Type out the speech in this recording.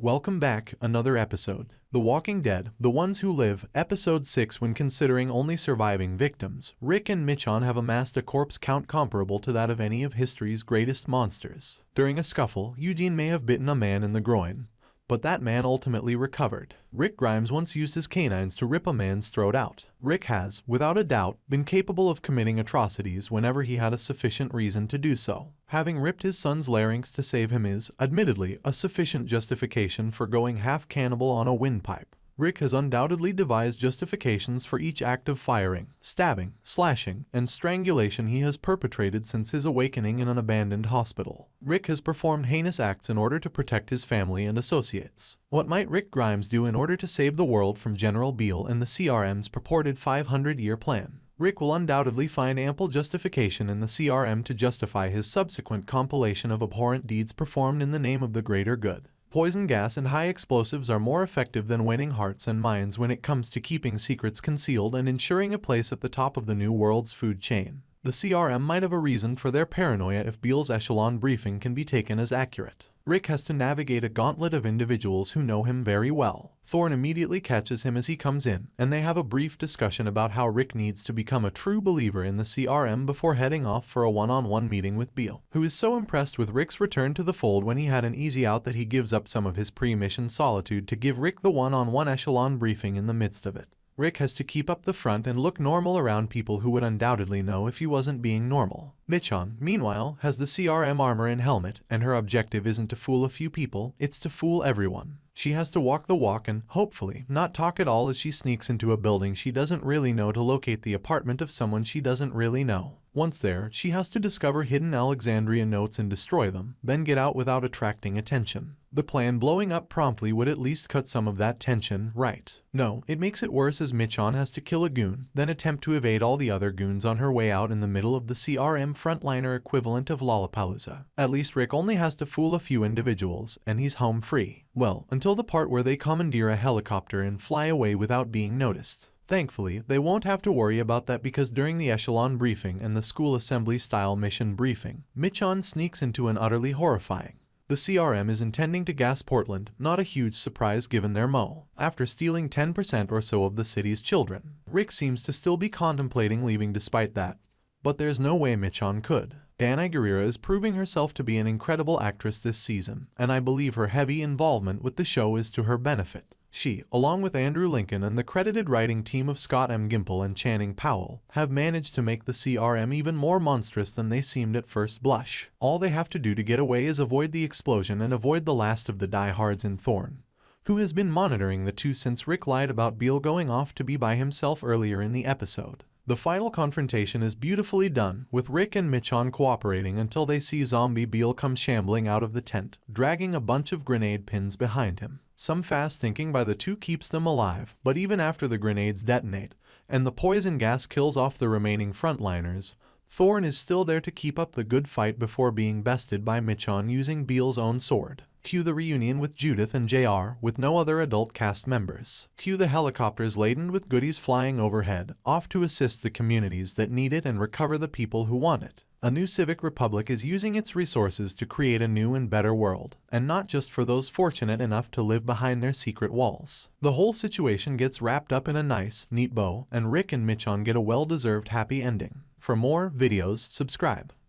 Welcome back, another episode. The Walking Dead, The Ones Who Live, Episode 6. When considering only surviving victims, Rick and Michonne have amassed a corpse count comparable to that of any of history's greatest monsters. During a scuffle, Eugene may have bitten a man in the groin, but that man ultimately recovered. Rick Grimes once used his canines to rip a man's throat out. Rick has, without a doubt, been capable of committing atrocities whenever he had a sufficient reason to do so. Having ripped his son's larynx to save him is, admittedly, a sufficient justification for going half cannibal on a windpipe. Rick has undoubtedly devised justifications for each act of firing, stabbing, slashing, and strangulation he has perpetrated since his awakening in an abandoned hospital. Rick has performed heinous acts in order to protect his family and associates. What might Rick Grimes do in order to save the world from General Beale and the CRM's purported 500-year plan? Rick will undoubtedly find ample justification in the CRM to justify his subsequent compilation of abhorrent deeds performed in the name of the greater good. Poison gas and high explosives are more effective than winning hearts and minds when it comes to keeping secrets concealed and ensuring a place at the top of the new world's food chain. The CRM might have a reason for their paranoia if Beale's echelon briefing can be taken as accurate. Rick has to navigate a gauntlet of individuals who know him very well. Thorne immediately catches him as he comes in, and they have a brief discussion about how Rick needs to become a true believer in the CRM before heading off for a one-on-one meeting with Beale, who is so impressed with Rick's return to the fold when he had an easy out that he gives up some of his pre-mission solitude to give Rick the one-on-one echelon briefing in the midst of it. Rick has to keep up the front and look normal around people who would undoubtedly know if he wasn't being normal. Michonne, meanwhile, has the CRM armor and helmet, and her objective isn't to fool a few people, it's to fool everyone. She has to walk the walk and, hopefully, not talk at all as she sneaks into a building she doesn't really know to locate the apartment of someone she doesn't really know. Once there, she has to discover hidden Alexandria notes and destroy them, then get out without attracting attention. The plan blowing up promptly would at least cut some of that tension, right? No, it makes it worse as Michonne has to kill a goon, then attempt to evade all the other goons on her way out in the middle of the CRM frontliner equivalent of Lollapalooza. At least Rick only has to fool a few individuals, and he's home free. Well, until the part where they commandeer a helicopter and fly away without being noticed. Thankfully, they won't have to worry about that because during the echelon briefing and the school assembly-style mission briefing, Michonne sneaks into an utterly horrifying. The CRM is intending to gas Portland, not a huge surprise given their MO. After stealing 10% or so of the city's children, Rick seems to still be contemplating leaving despite that. But there's no way Michonne could. Danai Gurira is proving herself to be an incredible actress this season, and I believe her heavy involvement with the show is to her benefit. She, along with Andrew Lincoln and the credited writing team of Scott M. Gimple and Channing Powell, have managed to make the CRM even more monstrous than they seemed at first blush. All they have to do to get away is avoid the explosion and avoid the last of the diehards in Thorne, who has been monitoring the two since Rick lied about Beale going off to be by himself earlier in the episode. The final confrontation is beautifully done, with Rick and Michonne cooperating until they see zombie Beale come shambling out of the tent, dragging a bunch of grenade pins behind him. Some fast thinking by the two keeps them alive, but even after the grenades detonate, and the poison gas kills off the remaining frontliners, Thorne is still there to keep up the good fight before being bested by Michonne using Beale's own sword. Cue the reunion with Judith and JR with no other adult cast members. Cue the helicopters laden with goodies flying overhead, off to assist the communities that need it and recover the people who want it. A new civic republic is using its resources to create a new and better world, and not just for those fortunate enough to live behind their secret walls. The whole situation gets wrapped up in a nice, neat bow, and Rick and Michonne get a well-deserved happy ending. For more videos, subscribe.